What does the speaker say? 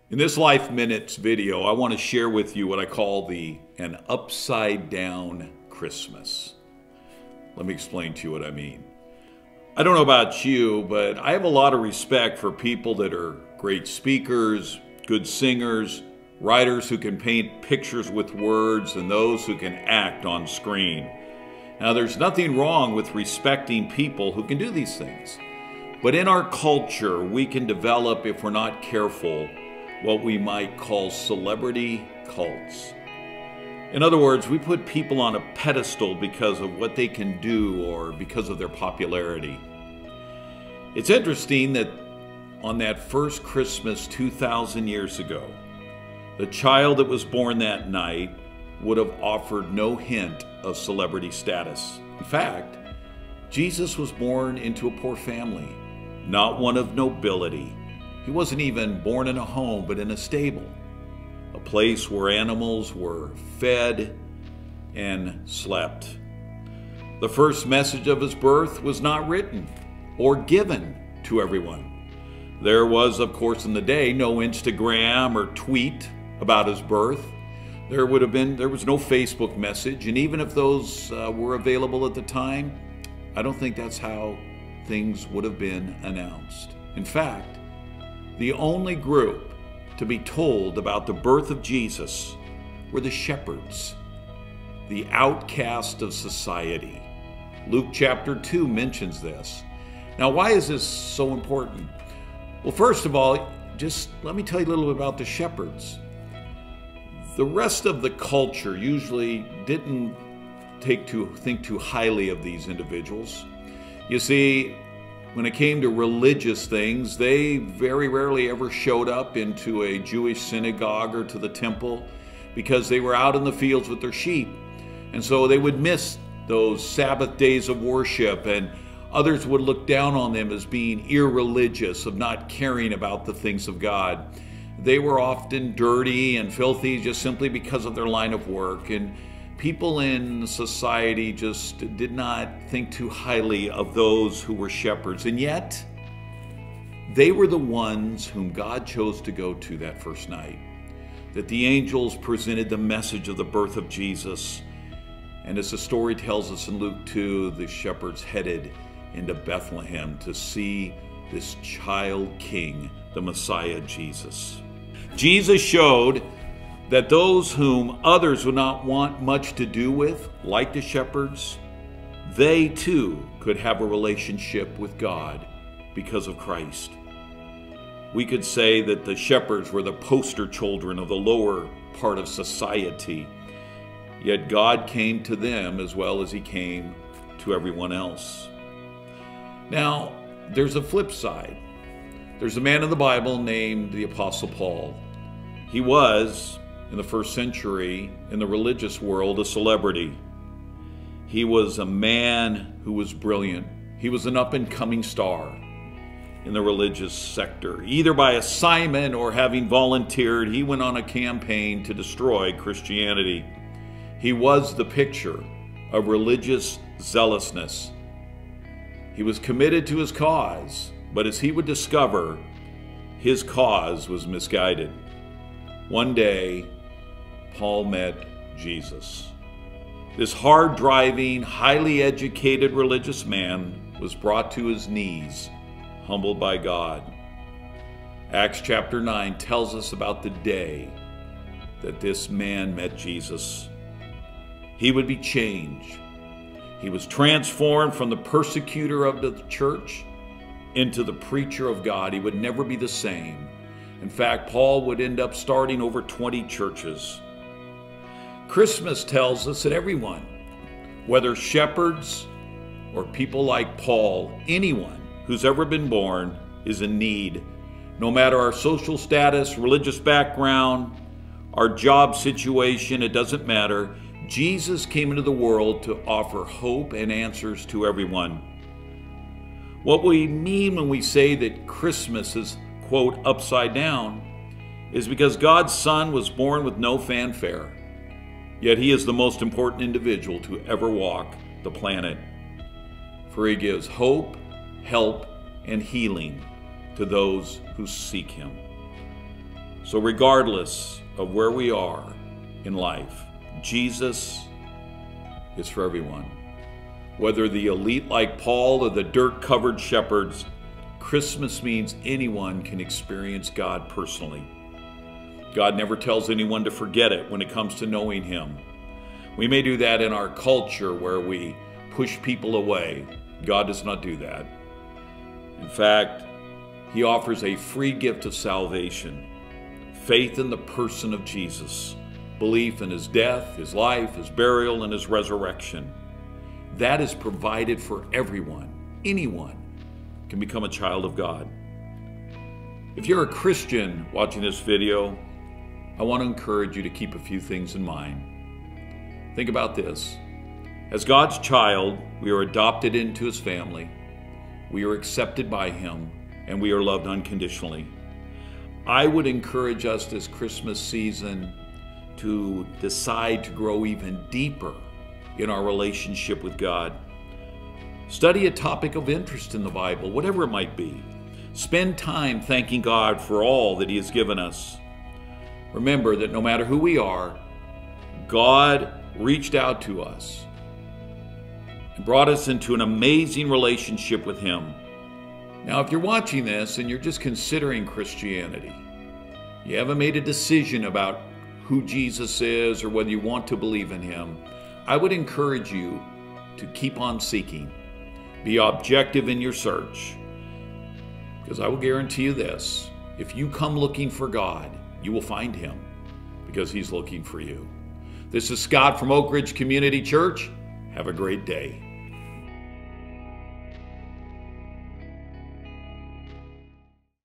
In this Life Minutes video, I want to share with you what I call an upside down Christmas. Let me explain to you what I mean. I don't know about you, but I have a lot of respect for people that are great speakers, good singers, writers who can paint pictures with words, and those who can act on screen. Now, there's nothing wrong with respecting people who can do these things. But in our culture, we can develop, if we're not careful, what we might call celebrity cults. In other words, we put people on a pedestal because of what they can do or because of their popularity. It's interesting that on that first Christmas 2,000 years ago, the child that was born that night would have offered no hint of celebrity status. In fact, Jesus was born into a poor family, not one of nobility. He wasn't even born in a home, but in a stable, a place where animals were fed and slept. The first message of his birth was not written or given to everyone. There was, of course, in the day, no Instagram or tweet about his birth. There was no Facebook message, and even if those were available at the time, I don't think that's how things would have been announced. In fact, the only group to be told about the birth of Jesus were the shepherds, the outcast of society. Luke chapter 2 mentions this. Now, why is this so important? Well, first of all, just let me tell you a little bit about the shepherds. The rest of the culture usually didn't think too highly of these individuals. You see, when it came to religious things, they very rarely ever showed up into a Jewish synagogue or to the temple because they were out in the fields with their sheep. And so they would miss those Sabbath days of worship, and others would look down on them as being irreligious, of not caring about the things of God. They were often dirty and filthy just simply because of their line of work, and people in society just did not think too highly of those who were shepherds. And yet, they were the ones whom God chose to go to that first night. That the angels presented the message of the birth of Jesus. And as the story tells us in Luke 2, the shepherds headed into Bethlehem to see this child king, the Messiah Jesus. Jesus showed that those whom others would not want much to do with, like the shepherds, they too could have a relationship with God because of Christ. We could say that the shepherds were the poster children of the lower part of society, yet God came to them as well as he came to everyone else. Now, there's a flip side. There's a man in the Bible named the Apostle Paul. He was, in the first century, in the religious world, a celebrity. He was a man who was brilliant. He was an up-and-coming star in the religious sector. Either by assignment or having volunteered, he went on a campaign to destroy Christianity. He was the picture of religious zealousness. He was committed to his cause, but as he would discover, his cause was misguided. One day, Paul met Jesus. This hard-driving, highly educated religious man was brought to his knees, humbled by God. Acts chapter 9 tells us about the day that this man met Jesus. He would be changed. He was transformed from the persecutor of the church into the preacher of God. He would never be the same. In fact, Paul would end up starting over 20 churches. Christmas tells us that everyone, whether shepherds or people like Paul, anyone who's ever been born is in need. No matter our social status, religious background, our job situation, it doesn't matter. Jesus came into the world to offer hope and answers to everyone. What we mean when we say that Christmas is, quote, upside down, is because God's Son was born with no fanfare. Yet he is the most important individual to ever walk the planet. For he gives hope, help, and healing to those who seek him. So regardless of where we are in life, Jesus is for everyone. Whether the elite like Paul or the dirt-covered shepherds, Christmas means anyone can experience God personally. God never tells anyone to forget it when it comes to knowing Him. We may do that in our culture where we push people away. God does not do that. In fact, He offers a free gift of salvation, faith in the person of Jesus, belief in His death, His life, His burial, and His resurrection. That is provided for everyone. Anyone can become a child of God. If you're a Christian watching this video, I want to encourage you to keep a few things in mind. Think about this. As God's child, we are adopted into His family. We are accepted by Him, and we are loved unconditionally. I would encourage us this Christmas season to decide to grow even deeper in our relationship with God. Study a topic of interest in the Bible, whatever it might be. Spend time thanking God for all that He has given us. Remember that no matter who we are, God reached out to us and brought us into an amazing relationship with Him. Now, if you're watching this and you're just considering Christianity, you haven't made a decision about who Jesus is or whether you want to believe in Him, I would encourage you to keep on seeking. Be objective in your search. Because I will guarantee you this, if you come looking for God, you will find Him because He's looking for you. This is Scott from Oakridge Community Church. Have a great day.